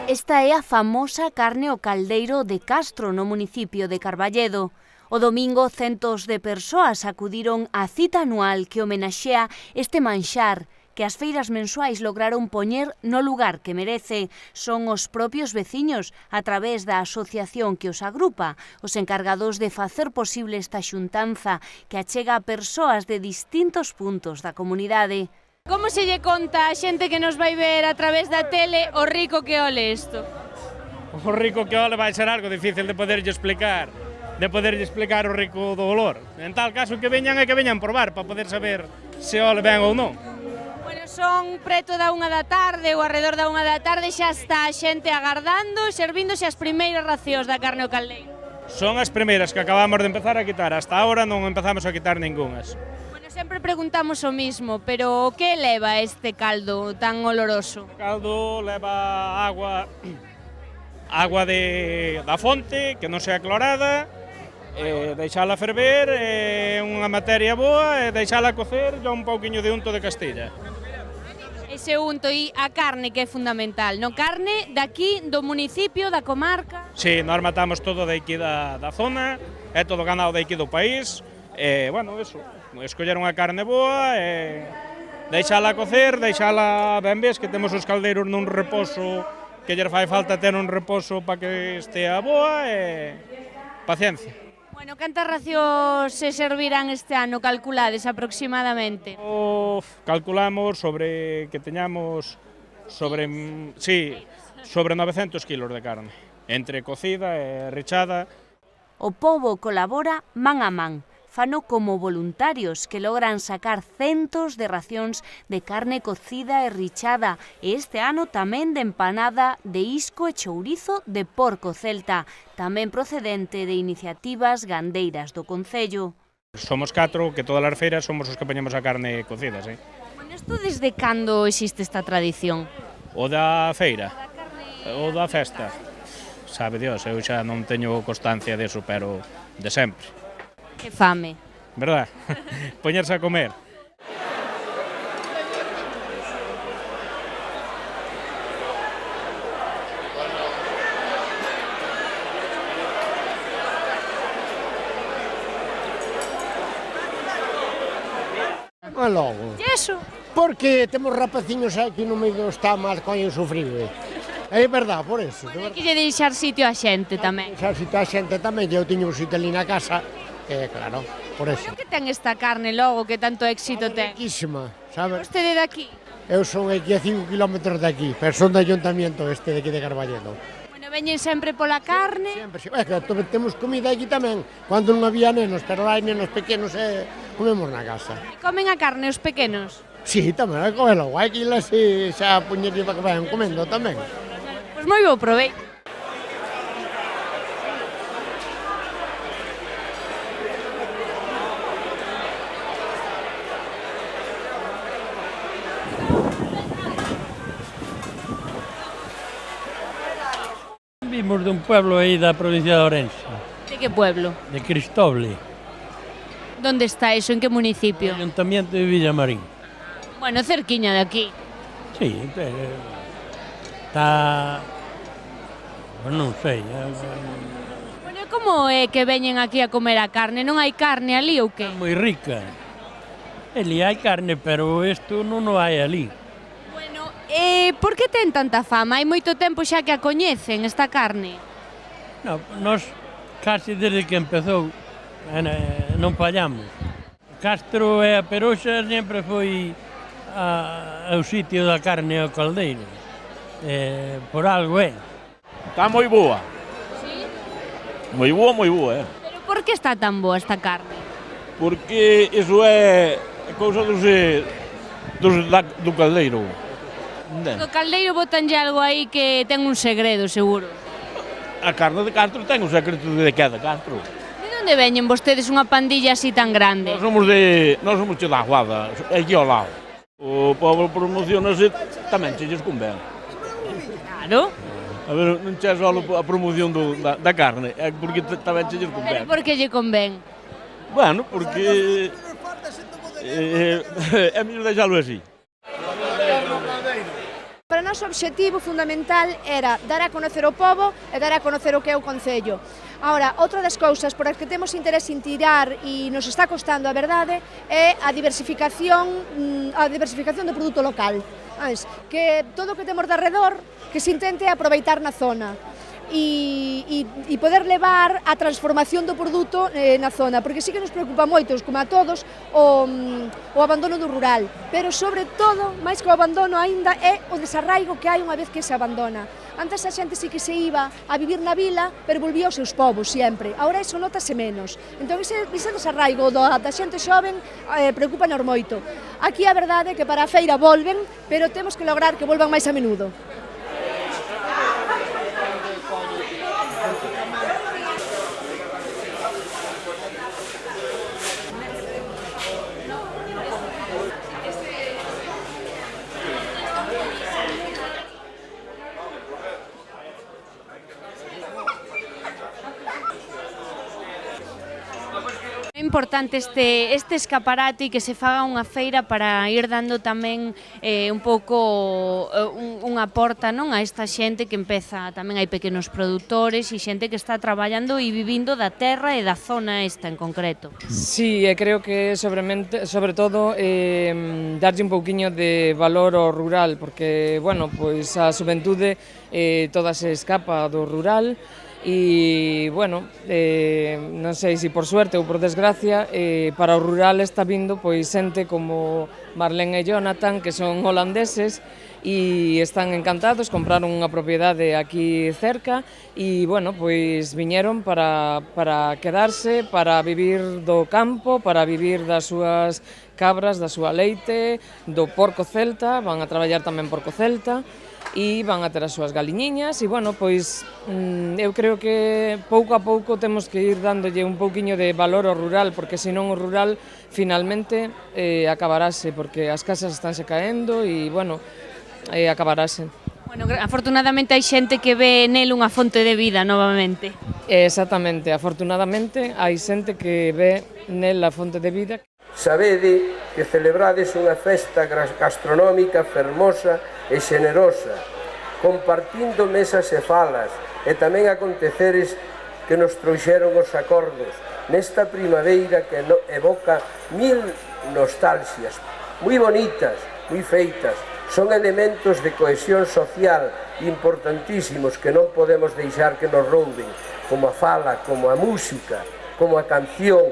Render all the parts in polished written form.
Esta é a famosa carne ao caldeiro de Castro, no municipio de Carballedo. O domingo, centos de persoas acudiron á cita anual que homenaxea este manxar, que as feiras mensuais lograron poñer no lugar que merece. Son os propios veciños, a través da asociación que os agrupa, os encargados de facer posible esta xuntanza que achega a persoas de distintos puntos da comunidade. Como se lle conta a xente que nos vai ver a través da tele o rico que ole isto? O rico que ole vai ser algo difícil de poderlle explicar, o rico do olor. En tal caso que veñan e que veñan probar para poder saber se ole ben ou non. Bueno, son preto da 1 da tarde ou alrededor da 1 da tarde, xa está a xente agardando, servíndose as primeiras racións da carne ao caldeiro. Son as primeiras que acabamos de empezar a quitar, hasta ahora non empezamos a quitar ningunhas. Sempre preguntamos o mismo, pero que leva este caldo tan oloroso? O caldo leva agua da fonte, que non sea clorada, deixala ferver, unha materia boa, e deixala cocer un pouquiño de unto de Castilla. Ese unto e a carne que é fundamental, non? Carne daqui, do municipio, da comarca? Sí, nós matamos todo de aquí da zona, é todo ganado de aquí do país, bueno, eso. Escoller unha carne boa e deixala cocer, deixala ben ves que temos os caldeiros nun reposo, que lle fai falta ter un reposo para que estea boa e paciencia. Bueno, cantas racións se servirán este ano, calculades aproximadamente? Calculamos sobre que teñamos sobre 900 kilos de carne, entre cocida e rechada. O pobo colabora man a man. Fano como voluntarios que logran sacar centos de racións de carne cocida e richada e este ano tamén de empanada de isco e chourizo de porco celta, tamén procedente de iniciativas gandeiras do concello. Somos 4 que todas as feiras somos os que poñemos a carne cocida, sí. Bueno, isto desde cando existe esta tradición? O da feira, o da festa, sabe Dios, eu xa non teño constancia deso, pero de sempre. Que fame. Verdad? Poñerse a comer. Ah, logo. E iso? Porque temos rapaciños aquí no medio do está mal coñen sufrido. É verdad, por eso. Bueno, hai que lle deixar sitio a xente tamén. Deixar sitio a xente tamén, eu tiño un sitio ali na casa, claro, por eso. Bueno, que ten esta carne logo que tanto éxito ten? Riquísima, sabes? Vostede de aquí? Eu son aquí a 5 kilómetros de aquí, pero son do ayuntamiento de aquí de Carballedo. Bueno, veñen sempre pola carne? Sempre, sí. É que temos comida aquí tamén, cando non había nenos, pero hai nenos pequenos comemos na casa. E comen a carne os pequenos? Sí, tamén, hai que comelo, hai que ir así, xa puñerlle para que vayan comendo tamén. Pois moi bo proveito. Vimos dun pueblo aí da provincia de Ourense, De que pueblo? de Cristoble, Donde está eso? En que municipio? ayuntamiento de Villamarín. Bueno, cerquiña de aquí. Sí, está... Pues non sei. Bueno, e como é que veñen aquí a comer a carne? Non hai carne ali ou que? Moi rica. Ali hai carne, pero isto non o hai ali. Bueno, por que ten tanta fama? Hai moito tempo xa que a coñecen, esta carne. No, nós casi desde que empezou non fallamos. Castro e a Peroxa sempre foi o sitio da carne ao caldeiro. Por algo é. Está moi boa. Sí? Moi boa, Pero por que está tan boa esta carne? Porque iso é cousa do caldeiro. Do caldeiro botanlle algo aí que ten un segredo, seguro. A carne de Castro ten o secreto de que é de Castro. De onde veñen vostedes unha pandilla así tan grande? Nós somos de Aguada, aquí ao lado. O povo promocionase tamén chelles convén. Claro. A ver, non che só a promoción da carne, é porque tamén chelles convén. Pero por que lle convén? Bueno, porque é mellor deixalo así. Para noso obxectivo fundamental era dar a conocer o pobo e dar a conocer o que é o Concello. Ahora, outra das cousas por as que temos interés en tirar e nos está costando a verdade é a diversificación do produto local. Que todo o que temos de arredor que se intente aproveitar na zona e poder levar a transformación do produto na zona, porque sí que nos preocupa moito, como a todos, o abandono do rural, pero sobre todo, máis que o abandono aínda, é o desarraigo que hai unha vez que se abandona. Antes a xente sí que se iba a vivir na vila, pero volvía aos seus povos sempre. Agora iso notase menos. Entón ese desarraigo da xente xoven preocupanos moito. Aquí a verdade é que para a feira volven, pero temos que lograr que volvan máis a menudo. É importante este escaparate e que se faga unha feira para ir dando tamén un pouco unha porta, non, a esta xente que empeza, tamén hai pequenos produtores e xente que está traballando e vivindo da terra e da zona esta en concreto. Sí, creo que sobre todo darlle un pouquiño de valor ao rural, porque, bueno, pois a xuventude toda se escapa do rural. E, bueno, non sei se por suerte ou por desgracia, para o rural está vindo pois xente como Marlene e Jonathan, que son holandeses e están encantados, compraron unha propiedade aquí cerca e, bueno, pois viñeron para quedarse, para vivir do campo, para vivir das súas cabras, da súa leite, do porco celta, van a traballar tamén porco celta, e van a ter as súas galiñiñas e, bueno, pois eu creo que pouco a pouco temos que ir dándolle un pouquiño de valor ao rural, porque senón o rural finalmente acabarase, porque as casas estánse caendo e, bueno, acabarase. Bueno, afortunadamente hai xente que ve nel unha fonte de vida novamente. Exactamente, afortunadamente hai xente que ve nel a fonte de vida. Sabede que celebrades unha festa gastronómica fermosa e xenerosa, compartindo mesas e falas, e tamén aconteceres que nos trouxeron os acordos nesta primavera que evoca mil nostalxias, moi bonitas, moi feitas, son elementos de cohesión social importantísimos que non podemos deixar que nos rouben, como a fala, como a música, como a canción,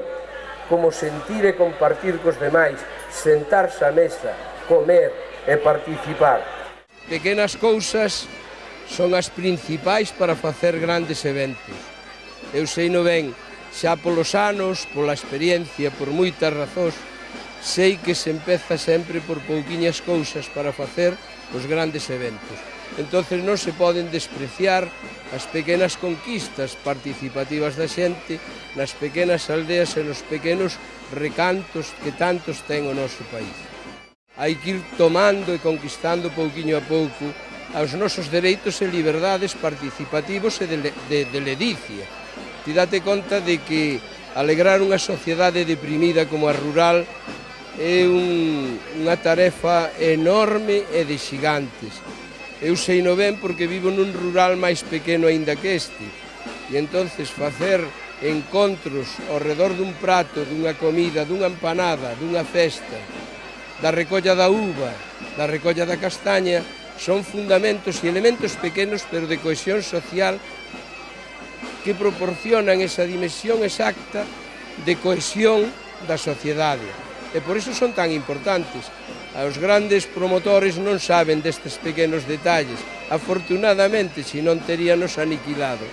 como sentir e compartir cos demais, sentarse á mesa, comer e participar. Pequenas cousas son as principais para facer grandes eventos. Eu sei no ben, xa polos anos, pola experiencia, por moitas razóns, sei que se empeza sempre por pouquiñas cousas para facer os grandes eventos. Entonces non se poden despreciar as pequenas conquistas participativas da xente nas pequenas aldeas e nos pequenos recantos que tantos ten o noso país. Hai que ir tomando e conquistando pouquiño a pouco os nosos dereitos e liberdades participativos e de ledicia. Ti date conta de que alegrar unha sociedade deprimida como a rural é unha tarefa enorme e de xigantes. Eu sei no ben porque vivo nun rural máis pequeno aínda que este. E entonces facer encontros ao redor dun prato, dunha comida, dunha empanada, dunha festa, da recolla da uva, da recolla da castaña, son fundamentos e elementos pequenos pero de cohesión social que proporcionan esa dimensión exacta de cohesión da sociedade. E por iso son tan importantes. Os grandes promotores non saben destes pequenos detalles. Afortunadamente, se non teríanos aniquilado.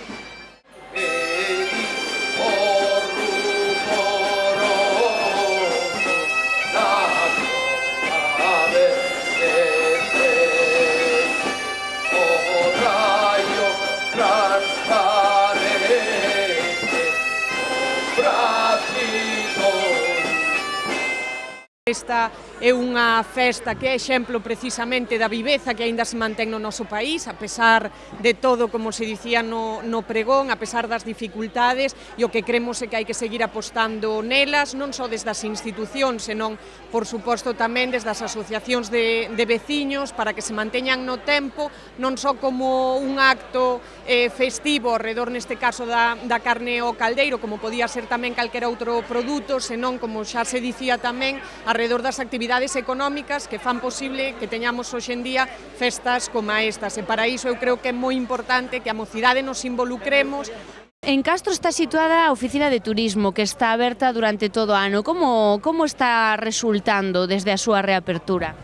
Esta é unha festa que é exemplo precisamente da viveza que aínda se mantén no noso país, a pesar de todo, como se dicía no pregón, a pesar das dificultades, e o que cremos é que hai que seguir apostando nelas, non só desde as institucións, senón, por suposto, tamén desde as asociacións de veciños, para que se manteñan no tempo, non só como un acto festivo, ao redor neste caso da carne ao caldeiro, como podía ser tamén calquera outro produto, senón, como xa se dicía tamén, alrededor das actividades económicas que fan posible que teñamos hoxe en día festas como estas. E para iso eu creo que é moi importante que a mocidade nos involucremos. En Castro está situada a oficina de turismo que está aberta durante todo o ano. Como está resultando desde a súa reapertura?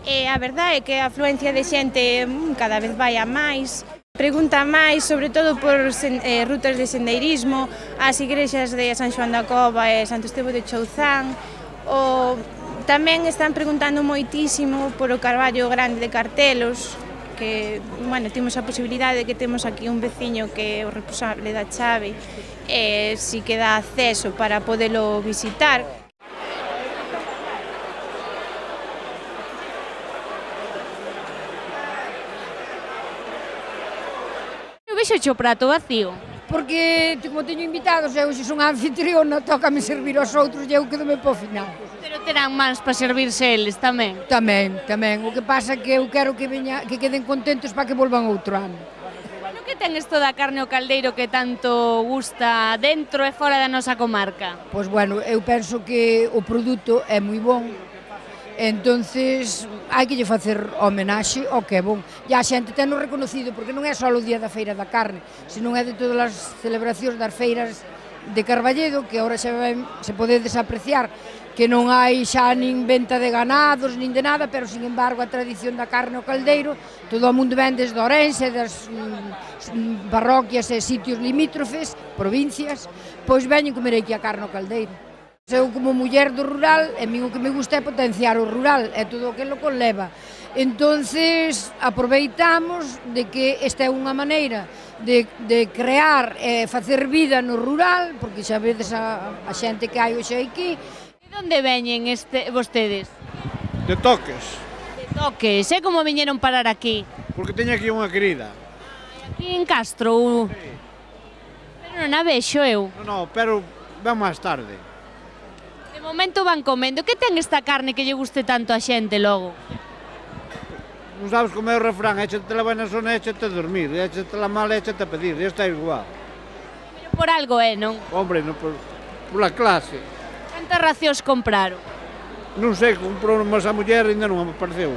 A verdade é que a afluencia de xente cada vez vai a máis. Pregunta máis, sobre todo por rutas de sendeirismo, as igrexas de San Xoán da Cova e Santo Estevo de Chouzán. Tamén están preguntando moitísimo por o carballo grande de Cartelos, que, bueno, temos a posibilidade de que temos aquí un veciño que é o responsable da chave, si que dá acceso para podelo visitar. Eu vexo o prato vacío. Porque, como teño invitados, eu se son a anfitriona, tócame servir aos outros e eu quedo-me po final. Pero terán mans para servirse eles tamén? Tamén. O que pasa é que eu quero que queden contentos para que volvan outro ano. No que ten isto da carne ao caldeiro que tanto gusta dentro e fora da nosa comarca? Pois, bueno, eu penso que o produto é moi bon. Entonces, hai que lle facer homenaxe ao que é bon. E a xente teno reconocido, porque non é só o día da Feira da Carne, senón é de todas as celebracións das feiras de Carballedo, que agora se podedes apreciar que non hai xa nin venta de ganados, nin de nada, pero, sin embargo, a tradición da carne ao caldeiro, todo o mundo ven desde Ourense, das parroquias e sitios limítrofes, provincias, pois veñen comer aquí a carne ao caldeiro. Eu, como muller do rural, a mí o que me gusta é potenciar o rural, é todo o que lo conleva. Entonces, aproveitamos de que esta é unha maneira de crear e facer vida no rural, porque xa vedes a xente que hai hoxe aquí. De onde veñen vostedes? De Toques. De Toques, e como viñeron parar aquí? Porque teño aquí unha querida. Aquí en Castro? Sí. Pero non a vexo eu. Non, pero ven máis tarde. De momento van comendo. Que ten esta carne que lle guste tanto a xente logo? Non sabes como é o refrán, échate la buena zona, échate a dormir, échate la mala, échate a pedir, esta é igual. Pero por algo é, non? Hombre, non por la clase. Cantas racións compraron? Non sei, comprou máis a muller e ainda non me apareceu.